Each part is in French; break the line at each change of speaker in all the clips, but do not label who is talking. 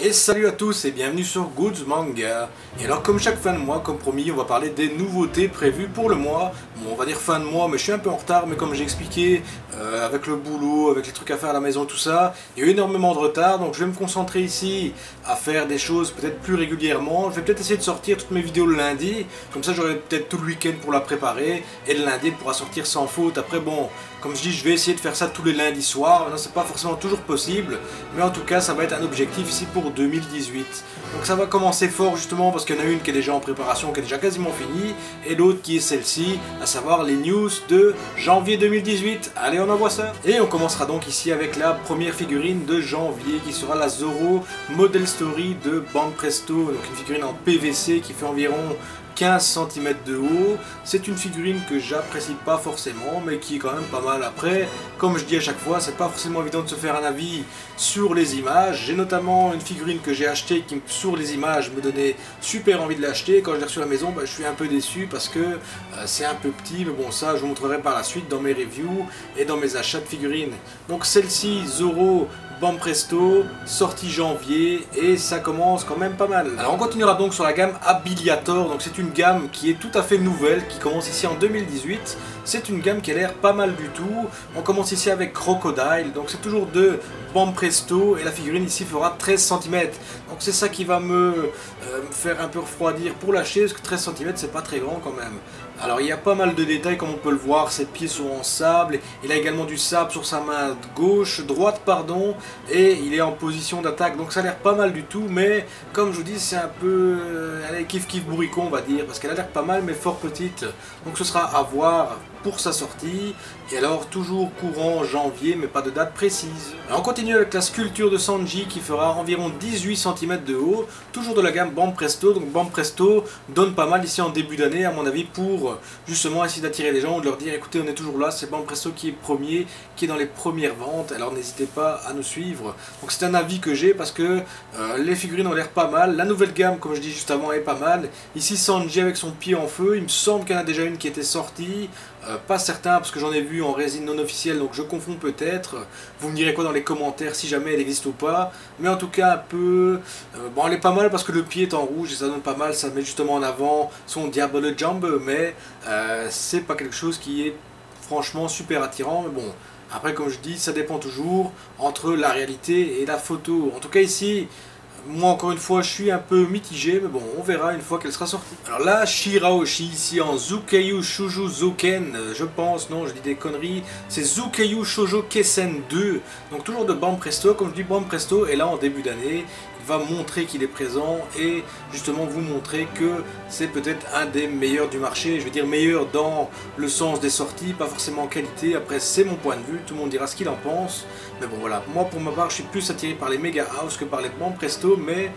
Et salut à tous et bienvenue sur Goods Manga. Et alors comme chaque fin de mois, comme promis, on va parler des nouveautés prévues pour le mois. Bon, on va dire fin de mois, mais je suis un peu en retard, mais comme j'ai expliqué, avec le boulot, avec les trucs à faire à la maison, tout ça, il y a eu énormément de retard, donc je vais me concentrer ici à faire des choses peut-être plus régulièrement. Je vais peut-être essayer de sortir toutes mes vidéos le lundi, comme ça j'aurai peut-être tout le week-end pour la préparer, et le lundi elle pourra sortir sans faute. Après bon, comme je dis, je vais essayer de faire ça tous les lundis soirs. Maintenant c'est pas forcément toujours possible, mais en tout cas ça va être un objectif ici pour 2018. Donc ça va commencer fort justement parce qu'il y en a une qui est déjà en préparation, qui est déjà quasiment finie, et l'autre qui est celle-ci, à savoir les news de janvier 2018. Allez, on envoie ça. Et on commencera donc ici avec la première figurine de janvier qui sera la Zoro Model Story de Banpresto, donc une figurine en PVC qui fait environ 15 cm de haut. C'est une figurine que j'apprécie pas forcément, mais qui est quand même pas mal. Après, comme je dis à chaque fois, c'est pas forcément évident de se faire un avis sur les images. J'ai notamment une figurine que j'ai achetée qui, sur les images, me donnait super envie de l'acheter. Quand je l'ai reçue à la maison, je suis un peu déçu parce que c'est un peu petit, mais bon, ça je vous montrerai par la suite dans mes reviews et dans mes achats de figurines. Donc celle-ci, Zoro Banpresto, sortie janvier, et ça commence quand même pas mal. Alors on continuera donc sur la gamme Abiliator, donc c'est une gamme qui est tout à fait nouvelle, qui commence ici en 2018. C'est une gamme qui a l'air pas mal du tout. On commence ici avec Crocodile, donc c'est toujours de Banpresto, et la figurine ici fera 13 cm. Donc c'est ça qui va me faire un peu refroidir pour l'acheter, parce que 13 cm c'est pas très grand quand même. Alors il y a pas mal de détails comme on peut le voir, ses pieds sont en sable, il a également du sable sur sa main gauche, droite pardon, et il est en position d'attaque, donc ça a l'air pas mal du tout, mais comme je vous dis c'est un peu allez, kiff kiff bourricot on va dire, parce qu'elle a l'air pas mal mais fort petite, donc ce sera à voir pour sa sortie. Et alors toujours courant janvier, mais pas de date précise. Alors on continue avec la sculpture de Sanji qui fera environ 18 cm de haut, toujours de la gamme Banpresto. Donc Banpresto donne pas mal ici en début d'année à mon avis pour justement essayer d'attirer les gens, de leur dire écoutez on est toujours là, c'est Banpresto qui est premier, qui est dans les premières ventes, alors n'hésitez pas à nous suivre. Donc c'est un avis que j'ai parce que les figurines ont l'air pas mal, la nouvelle gamme comme je dis juste avant est pas mal. Ici Sanji avec son pied en feu, il me semble qu'il y en a déjà une qui était sortie. Pas certain parce que j'en ai vu en résine non officielle, donc je confonds peut-être. Vous me direz quoi dans les commentaires si jamais elle existe ou pas. Mais en tout cas un peu... bon elle est pas mal parce que le pied est en rouge et ça donne pas mal, ça met justement en avant son Diable Jump, mais c'est pas quelque chose qui est franchement super attirant. Mais bon, après comme je dis, ça dépend toujours entre la réalité et la photo. En tout cas ici... moi encore une fois je suis un peu mitigé, mais bon on verra une fois qu'elle sera sortie. Alors là Shirahoshi ici en Zukayu Shoujo Zoken, je pense, non je dis des conneries, c'est Zukayu Shoujo Kesen 2, donc toujours de Banpresto. Comme je dis Banpresto est là en début d'année, il va montrer qu'il est présent et justement vous montrer que c'est peut-être un des meilleurs du marché. Je veux dire meilleur dans le sens des sorties, pas forcément en qualité, après c'est mon point de vue, tout le monde dira ce qu'il en pense. Mais bon voilà, moi pour ma part je suis plus attiré par les Mega House que par les Banpresto, mais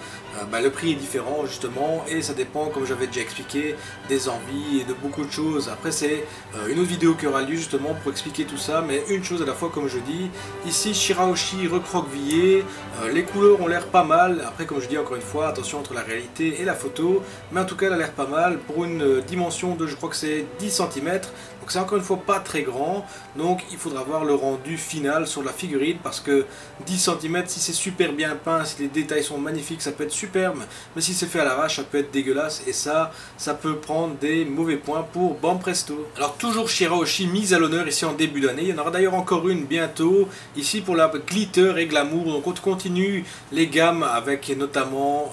le prix est différent justement et ça dépend, comme j'avais déjà expliqué, des envies et de beaucoup de choses. Après c'est une autre vidéo qui aura lieu justement pour expliquer tout ça, mais une chose à la fois comme je dis. Ici Shirahoshi recroquevillé, les couleurs ont l'air pas mal. Après comme je dis encore une fois, attention entre la réalité et la photo, mais en tout cas elle a l'air pas mal pour une dimension de je crois que c'est 10 cm. Donc c'est encore une fois pas très grand, donc il faudra voir le rendu final sur la figurine parce que 10 cm si c'est super bien peint, si les détails sont magnifiques, ça peut être superbe, mais si c'est fait à l'arrache, ça peut être dégueulasse et ça peut prendre des mauvais points pour Banpresto. Alors toujours Shirahoshi mise à l'honneur ici en début d'année, il y en aura d'ailleurs encore une bientôt, ici pour la glitter et glamour, donc on continue les gammes avec notamment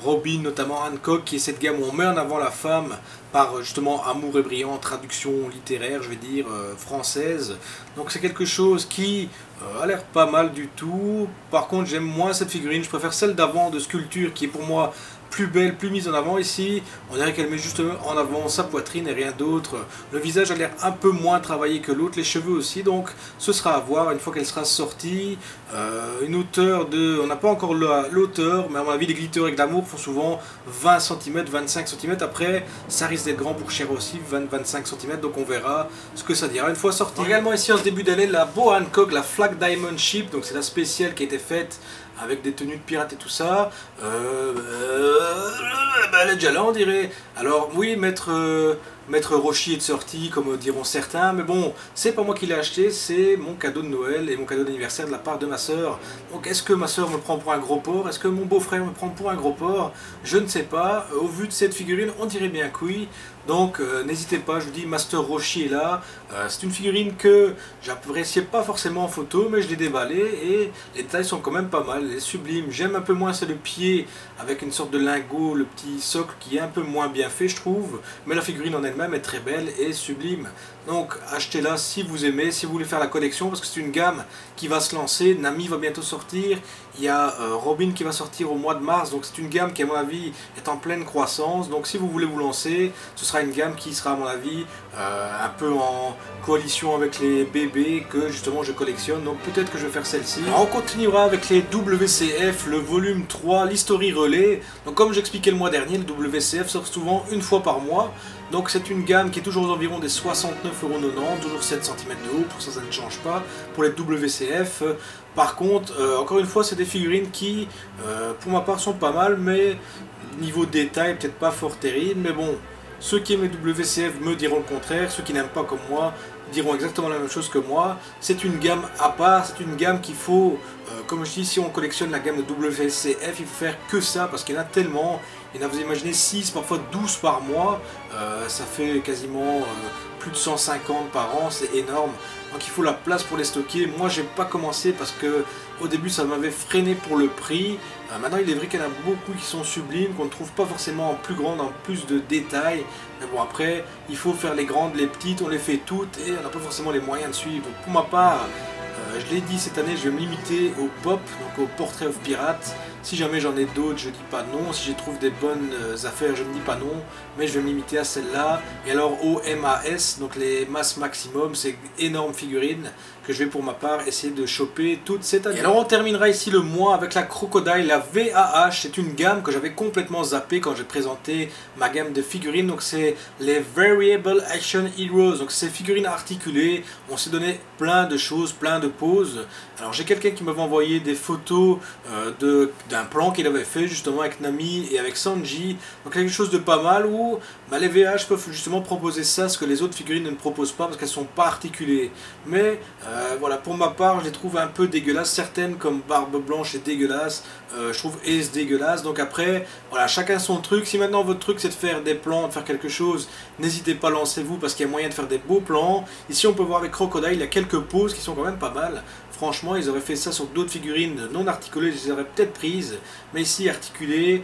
Robin, notamment Hancock, qui est cette gamme où on met en avant la femme par justement Amour est brillant, traduction littéraire, je vais dire, française. Donc c'est quelque chose qui a l'air pas mal du tout. Par contre j'aime moins cette figurine, je préfère celle d'avant de sculpture qui est pour moi plus belle, plus mise en avant. Ici on dirait qu'elle met juste en avant sa poitrine et rien d'autre. Le visage a l'air un peu moins travaillé que l'autre, les cheveux aussi, donc ce sera à voir une fois qu'elle sera sortie. Une hauteur de... on n'a pas encore l'auteur, mais à mon avis les glitters et glamour font souvent 20 cm, 25 cm. Après ça risque d'être grand pour Cher aussi, 20-25 cm, donc on verra ce que ça dira une fois sorti. Également ici en ce début d'année la Boa Hancock, la Flag Diamond Ship, donc c'est la spéciale qui a été faite avec des tenues de pirates et tout ça. Elle est déjà là on dirait. Alors oui, mettre Maître Roshi est sorti, comme diront certains, mais bon, c'est pas moi qui l'ai acheté, c'est mon cadeau de Noël et mon cadeau d'anniversaire de la part de ma soeur. Donc est-ce que ma soeur me prend pour un gros porc? Est-ce que mon beau-frère me prend pour un gros porc? Je ne sais pas. Au vu de cette figurine, on dirait bien que oui. Donc n'hésitez pas, je vous dis, Master Roshi est là. C'est une figurine que j'appréciais pas forcément en photo, mais je l'ai déballée et les détails sont quand même pas mal, elle est sublime. J'aime un peu moins c'est le pied avec une sorte de lingot, le petit socle qui est un peu moins bien fait je trouve, mais la figurine en elle-même est très belle et sublime. Donc achetez-la si vous aimez, si vous voulez faire la collection, parce que c'est une gamme qui va se lancer. Nami va bientôt sortir, il y a Robin qui va sortir au mois de mars, donc c'est une gamme qui à mon avis est en pleine croissance. Donc si vous voulez vous lancer, ce sera une gamme qui sera à mon avis un peu en coalition avec les bébés que justement je collectionne, donc peut-être que je vais faire celle-ci. On continuera avec les WCF, le volume 3, l'History Relay. Donc comme j'expliquais le mois dernier, le WCF sort souvent une fois par mois. Donc c'est une gamme qui est toujours aux environs des 69,90 €, toujours 7 cm de haut, pour ça ne change pas pour les WCF. Par contre, encore une fois, c'est des figurines qui, pour ma part, sont pas mal, mais niveau détail, peut-être pas fort terrible, mais bon, ceux qui aiment les WCF me diront le contraire, ceux qui n'aiment pas comme moi diront exactement la même chose que moi. C'est une gamme à part, c'est une gamme qu'il faut, comme je dis, si on collectionne la gamme de WCF, il faut faire que ça, parce qu'il y en a tellement. Il y en a, vous imaginez, 6, parfois 12 par mois, ça fait quasiment plus de 150 par an, c'est énorme. Donc il faut la place pour les stocker. Moi j'ai pas commencé parce que au début ça m'avait freiné pour le prix. Maintenant il est vrai qu'il y en a beaucoup qui sont sublimes, qu'on ne trouve pas forcément en plus grande, en plus de détails. Mais bon après, il faut faire les grandes, les petites, on les fait toutes et on n'a pas forcément les moyens de suivre. Donc pour ma part, je l'ai dit cette année, je vais me limiter au pop, donc au Portrait of Pirate. Si jamais j'en ai d'autres, je dis pas non. Si je trouve des bonnes affaires, je ne dis pas non. Mais je vais me limiter à celle-là. Et alors au MAS, donc les masses maximum, c'est énorme figurine que je vais pour ma part essayer de choper toute cette année. Et alors on terminera ici le mois avec la Crocodile, la VAH. C'est une gamme que j'avais complètement zappée quand j'ai présenté ma gamme de figurines. Donc c'est les Variable Action Heroes. Donc c'est figurines articulées. On s'est donné plein de choses, plein de poses. Alors j'ai quelqu'un qui m'avait envoyé des photos d'un plan qu'il avait fait justement avec Nami et avec Sanji. Donc quelque chose de pas mal où les VH peuvent justement proposer ça, ce que les autres figurines ne proposent pas parce qu'elles sont pas articulées. Mais voilà, pour ma part je les trouve un peu dégueulasses. Certaines comme Barbe Blanche est dégueulasse, je trouve Ace dégueulasse. Donc après voilà, chacun son truc. Si maintenant votre truc c'est de faire des plans, de faire quelque chose, n'hésitez pas, lancez-vous parce qu'il y a moyen de faire des beaux plans. Ici on peut voir avec Crocodile, il y a quelques poses qui sont quand même pas mal. Franchement, ils auraient fait ça sur d'autres figurines non articulées, je les aurais peut-être prises. Mais ici, articulée,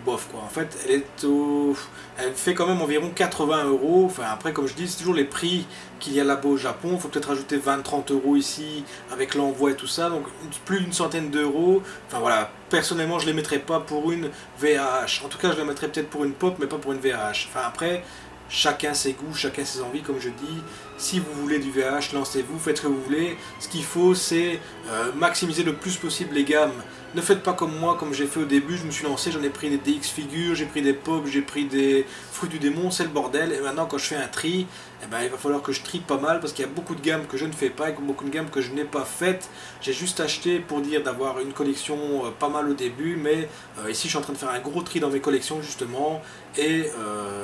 bof quoi. En fait, elle fait quand même environ 80 €. Enfin, après, comme je dis, c'est toujours les prix qu'il y a là-bas au Japon. Il faut peut-être rajouter 20-30 € ici, avec l'envoi et tout ça. Donc, plus d'une centaine d'euros. Enfin, voilà. Personnellement, je ne les mettrais pas pour une VAH. En tout cas, je les mettrais peut-être pour une pop, mais pas pour une VAH. Enfin, après... chacun ses goûts, chacun ses envies, comme je dis. Si vous voulez du VH, lancez-vous, faites ce que vous voulez. Ce qu'il faut, c'est maximiser le plus possible les gammes. Ne faites pas comme moi, comme j'ai fait au début, je me suis lancé, j'en ai pris des DX figures, j'ai pris des pop, j'ai pris des fruits du démon, c'est le bordel. Et maintenant, quand je fais un tri, eh ben, il va falloir que je trie pas mal parce qu'il y a beaucoup de gammes que je ne fais pas et beaucoup de gammes que je n'ai pas faites. J'ai juste acheté pour dire d'avoir une collection pas mal au début, mais ici je suis en train de faire un gros tri dans mes collections justement. Et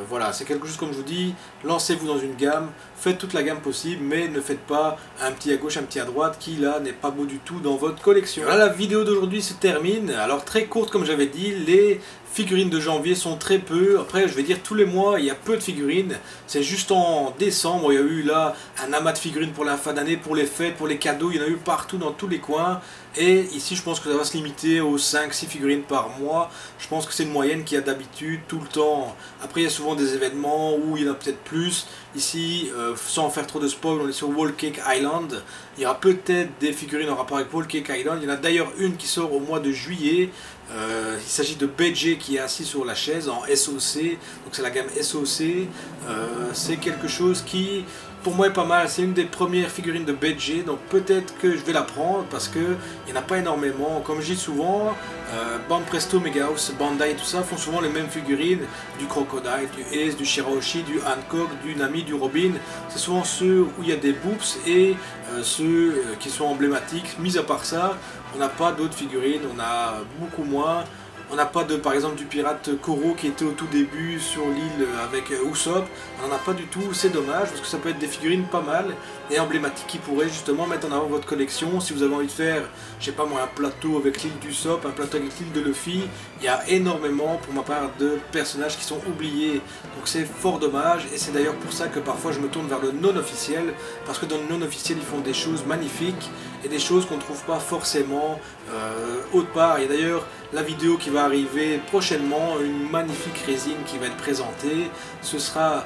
voilà, c'est quelque chose comme je vous dis, lancez-vous dans une gamme, faites toute la gamme possible, mais ne faites pas un petit à gauche, un petit à droite qui là n'est pas beau du tout dans votre collection. Voilà, la vidéo d'aujourd'hui se termine. Alors très courte comme j'avais dit, les figurines de janvier sont très peu. Après je vais dire tous les mois il y a peu de figurines. C'est juste en décembre il y a eu là un amas de figurines pour la fin d'année, pour les fêtes, pour les cadeaux. Il y en a eu partout dans tous les coins. Et ici je pense que ça va se limiter aux 5-6 figurines par mois. Je pense que c'est une moyenne qu'il y a d'habitude tout le temps. Après il y a souvent des événements où il y en a peut-être plus. Ici sans faire trop de spoil, on est sur Wall Cake Island. Il y aura peut-être des figurines en rapport avec Wall Cake Island. Il y en a d'ailleurs une qui sort au mois de juillet. Il s'agit de BG qui est assis sur la chaise en SOC, donc c'est la gamme SOC. C'est quelque chose qui pour moi est pas mal, c'est une des premières figurines de BG, donc peut-être que je vais la prendre parce que il n'y en a pas énormément. Comme je dis souvent, Banpresto, Megahouse, Bandai et tout ça font souvent les mêmes figurines, du Crocodile, du Ace, du Shirahoshi, du Hancock, du Nami, du Robin. C'est souvent ceux où il y a des boops et ceux qui sont emblématiques. Mis à part ça, on n'a pas d'autres figurines, on a beaucoup moins. On n'a pas de, par exemple, du pirate Koro qui était au tout début sur l'île avec Usopp. On n'en a pas du tout, c'est dommage parce que ça peut être des figurines pas mal et emblématiques qui pourraient justement mettre en avant votre collection. Si vous avez envie de faire, je sais pas moi, un plateau avec l'île d'Usopp, un plateau avec l'île de Luffy, il y a énormément pour ma part de personnages qui sont oubliés. Donc c'est fort dommage et c'est d'ailleurs pour ça que parfois je me tourne vers le non officiel, parce que dans le non officiel ils font des choses magnifiques et des choses qu'on ne trouve pas forcément autre part. Et d'ailleurs la vidéo qui va arriver prochainement, une magnifique résine qui va être présentée, ce sera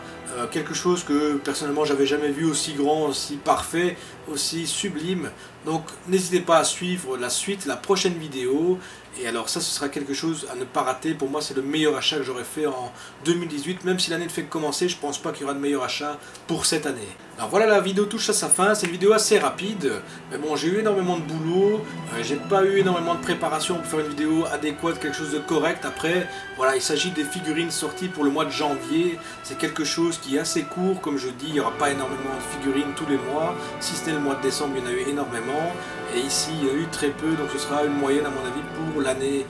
quelque chose que personnellement j'avais jamais vu aussi grand, aussi parfait, aussi sublime. Donc n'hésitez pas à suivre la suite, la prochaine vidéo. Et alors ça, ce sera quelque chose à ne pas rater. Pour moi, c'est le meilleur achat que j'aurais fait en 2018. Même si l'année ne fait que commencer, je pense pas qu'il y aura de meilleur achat pour cette année. Alors voilà, la vidéo touche à sa fin. C'est une vidéo assez rapide. Mais bon, j'ai eu énormément de boulot. J'ai pas eu énormément de préparation pour faire une vidéo adéquate, quelque chose de correct. Après, voilà, il s'agit des figurines sorties pour le mois de janvier. C'est quelque chose qui est assez court. Comme je dis, il n'y aura pas énormément de figurines tous les mois. Si c'était le mois de décembre, il y en a eu énormément. Et ici, il y a eu très peu. Donc ce sera une moyenne, à mon avis, pour l'année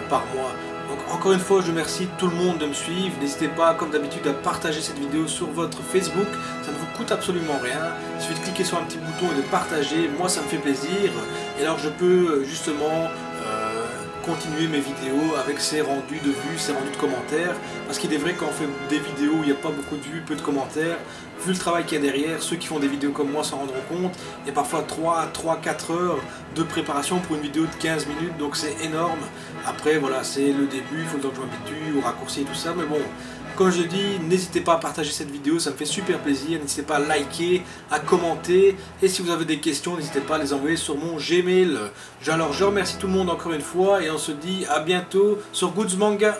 par mois. Donc encore une fois, je remercie tout le monde de me suivre. N'hésitez pas, comme d'habitude, à partager cette vidéo sur votre Facebook. Ça ne vous coûte absolument rien. Il suffit de cliquer sur un petit bouton et de partager. Moi, ça me fait plaisir. Et alors, je peux justement continuer mes vidéos avec ces rendus de vues, ces rendus de commentaires. Parce qu'il est vrai qu'on fait des vidéos où il n'y a pas beaucoup de vues, peu de commentaires. Vu le travail qu'il y a derrière, ceux qui font des vidéos comme moi s'en rendront compte. Il y a parfois 3-4 heures de préparation pour une vidéo de 15 minutes, donc c'est énorme. Après, voilà, c'est le début, il faut le temps que je m'habitue, au raccourci et tout ça, mais bon. Comme je dis, n'hésitez pas à partager cette vidéo, ça me fait super plaisir. N'hésitez pas à liker, à commenter. Et si vous avez des questions, n'hésitez pas à les envoyer sur mon Gmail. Alors je remercie tout le monde encore une fois et on se dit à bientôt sur Goods Manga.